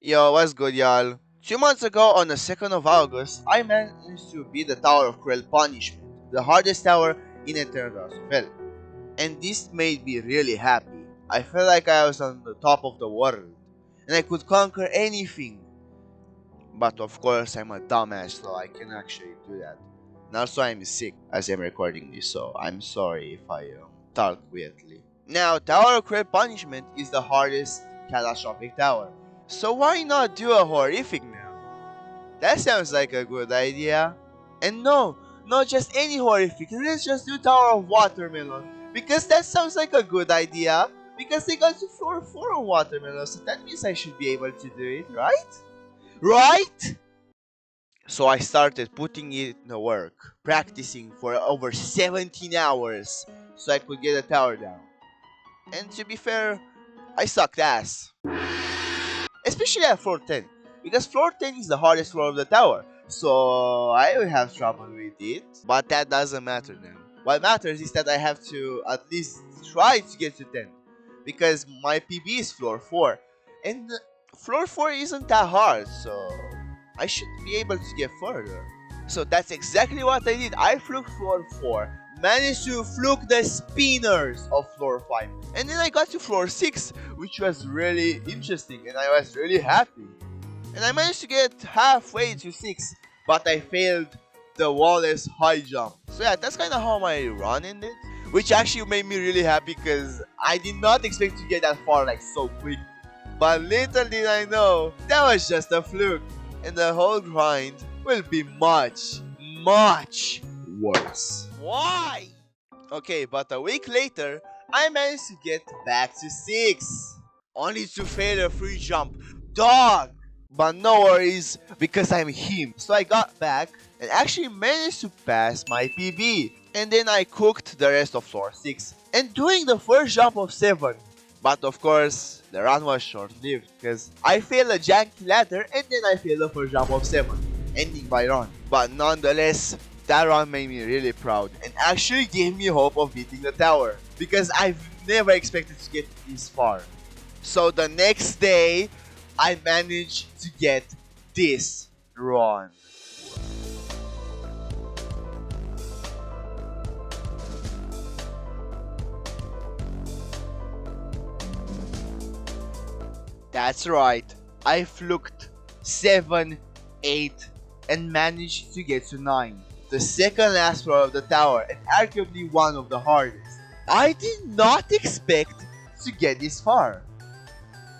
Yo, what's good, y'all? 2 months ago, on the 2nd of August, I managed to beat the Tower of Cruel Punishment, the hardest tower in Eternal Hell. And this made me really happy. I felt like I was on the top of the world, and I could conquer anything. But of course, I'm a dumbass, so I can actually do that. And also, I'm sick as I'm recording this, so I'm sorry if I talk weirdly. Now, Tower of Cruel Punishment is the hardest catastrophic tower. So why not do a horrific now? That sounds like a good idea. And no, not just any horrific, let's just do Tower of Watermelon. Because that sounds like a good idea. Because they got to floor 4 on Watermelon, so that means I should be able to do it, right? Right? So I started putting it in the work, practicing for over 17 hours so I could get a tower down. And to be fair, I sucked ass. Especially at floor 10, because floor 10 is the hardest floor of the tower, so I will have trouble with it, but that doesn't matter then. What matters is that I have to at least try to get to 10, because my PB is floor 4, and floor 4 isn't that hard, so I should be able to get further. So that's exactly what I did. I fluked floor 4, managed to fluke the spinners of floor 5, and then I got to floor 6, which was really interesting and I was really happy. And I managed to get halfway to 6, but I failed the wall-less high jump. So yeah, that's kind of how my run ended, which actually made me really happy because I did not expect to get that far like so quick. But little did I know, that was just a fluke, and the whole grind will be much, much worse. Why? Okay, but a week later, I managed to get back to 6, only to fail a free jump. Dog! But no worries, because I'm him. So I got back and actually managed to pass my PB. And then I cooked the rest of floor 6 and doing the first jump of 7. But of course, the run was short-lived because I failed a janky ladder and then I failed the first jump of 7, ending my run. But nonetheless, that run made me really proud and actually gave me hope of beating the tower because I've never expected to get this far. So the next day, I managed to get this run. That's right, I fluked 7, 8, and managed to get to 9. The second last floor of the tower and arguably one of the hardest. I did not expect to get this far.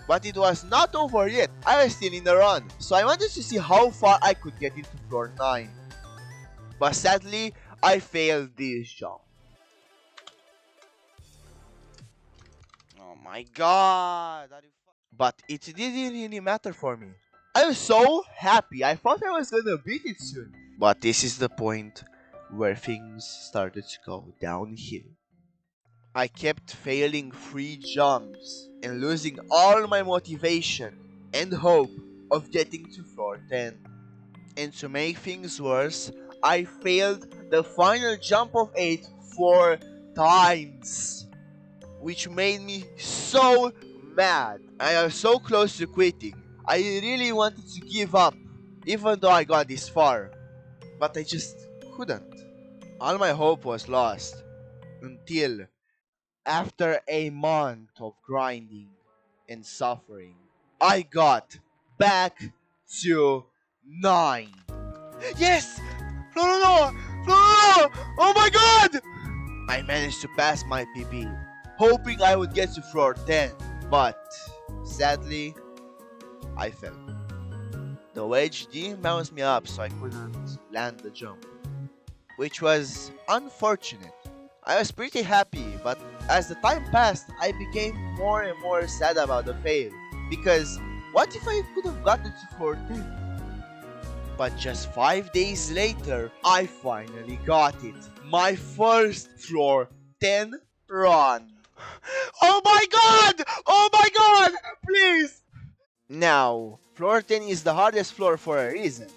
But it was not over yet, I was still in the run, so I wanted to see how far I could get into floor 9. But sadly, I failed this jump. Oh my god! But it didn't really matter for me. I was so happy, I thought I was gonna beat it soon. But this is the point where things started to go downhill. I kept failing free jumps and losing all my motivation and hope of getting to floor 10. And to make things worse, I failed the final jump of 8 4 times, which made me so mad. I was so close to quitting. I really wanted to give up, even though I got this far, but I just couldn't. All my hope was lost until after a month of grinding and suffering, I got back to 9. Yes! No! Oh my god! I managed to pass my PB, hoping I would get to floor 10, but sadly, I fell. The wedge didn't bounce me up, so I couldn't land the jump, which was unfortunate. I was pretty happy, but as the time passed, I became more and more sad about the fail, because what if I could have gotten to floor 10? But just 5 days later, I finally got it. My first floor 10 run. Oh my god! Oh my god! Please! Now, floor 10 is the hardest floor for a reason.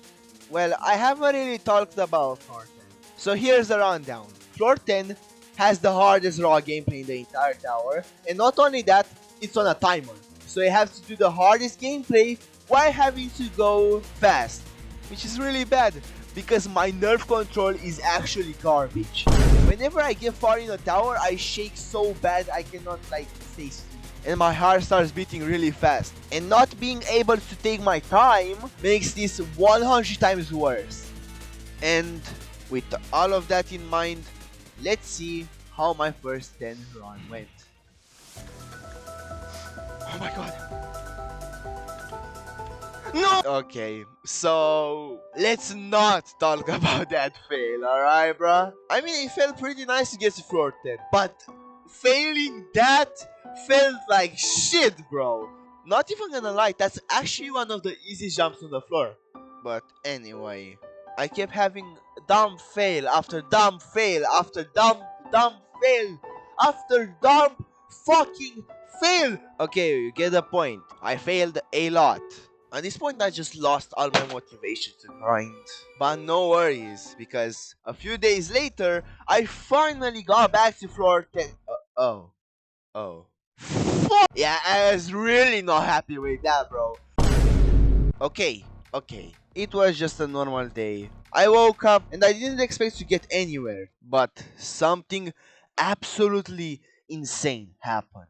Well, I haven't really talked about floor 10. So here's the rundown. Floor 10 has the hardest raw gameplay in the entire tower, and not only that, it's on a timer. So you have to do the hardest gameplay while having to go fast, which is really bad because my nerve control is actually garbage. Whenever I get far in the tower, I shake so bad I cannot like stay still. And my heart starts beating really fast. And not being able to take my time makes this 100 times worse. And with all of that in mind, let's see how my first 10 run went. Oh my god. No! Okay, so let's not talk about that fail, alright, bruh? I mean, it felt pretty nice to get to floor 10, but failing that felt like shit, bro. Not even gonna lie, that's actually one of the easiest jumps on the floor. But anyway, I kept having dumb fail after dumb fail after dumb fail after dumb fucking fail. Okay, you get the point. I failed a lot. At this point, I just lost all my motivation to grind. But no worries, because a few days later, I finally got back to floor 10. Oh. Fuck! Yeah, I was really not happy with that, bro. Okay. It was just a normal day. I woke up and I didn't expect to get anywhere. But something absolutely insane happened.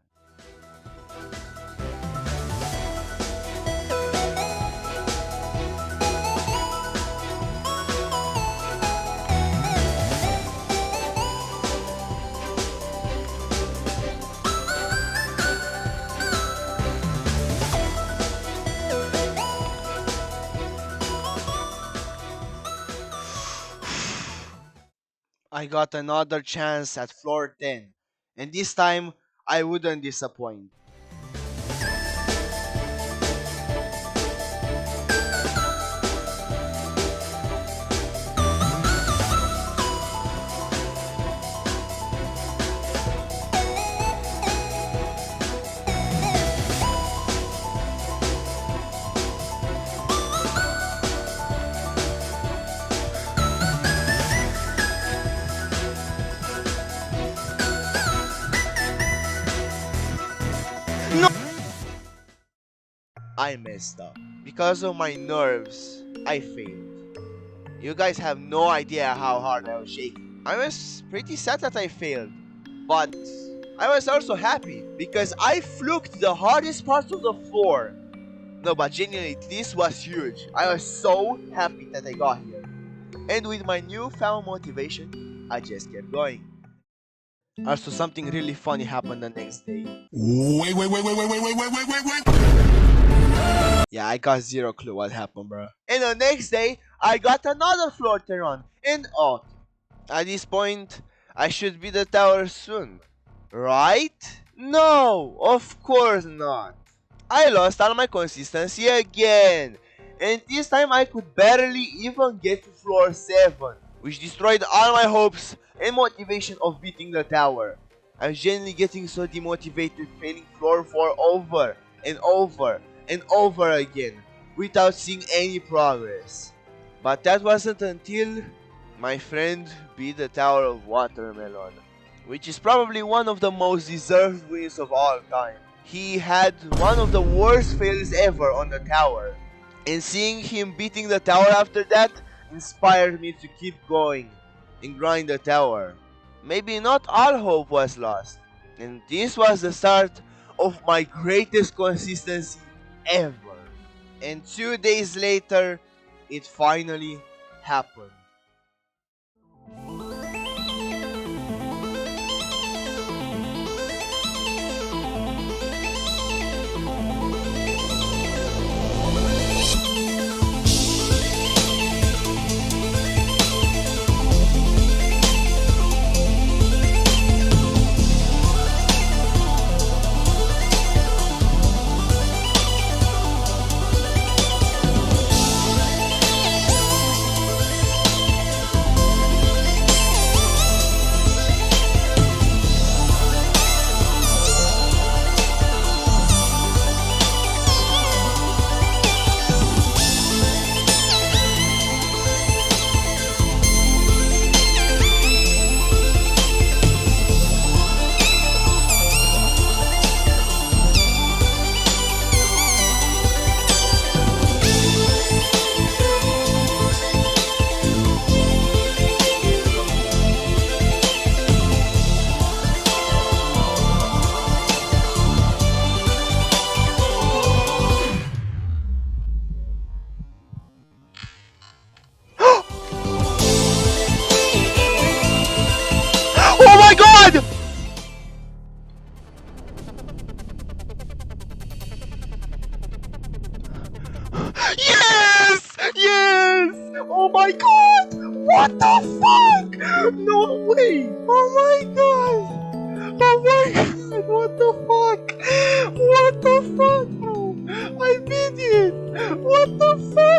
I got another chance at floor 10, and this time I wouldn't disappoint. I messed up. Because of my nerves, I failed. You guys have no idea how hard I was shaking. I was pretty sad that I failed, but I was also happy because I fluked the hardest parts of the floor. No, but genuinely, this was huge. I was so happy that I got here. And with my newfound motivation, I just kept going. Also, something really funny happened the next day. Wait. Yeah, I got zero clue what happened, bro. And the next day, I got another floor to run. And oh, at this point, I should be the tower soon. Right? No, of course not. I lost all my consistency again. And this time I could barely even get to floor 7, which destroyed all my hopes and motivation of beating the tower. I was genuinely getting so demotivated, failing floor 4 over and over and over again without seeing any progress. But that wasn't until my friend beat the Tower of Watermelon, which is probably one of the most deserved wins of all time. He had one of the worst fails ever on the tower, and seeing him beating the tower after that inspired me to keep going and grind the tower. Maybe not all hope was lost, and this was the start of my greatest consistency ever. And 2 days later, it finally happened. Yes! Yes! Oh my god! What the fuck? No way! Oh my god! Oh my god! What the fuck? What the fuck, bro? I beat it! What the fuck?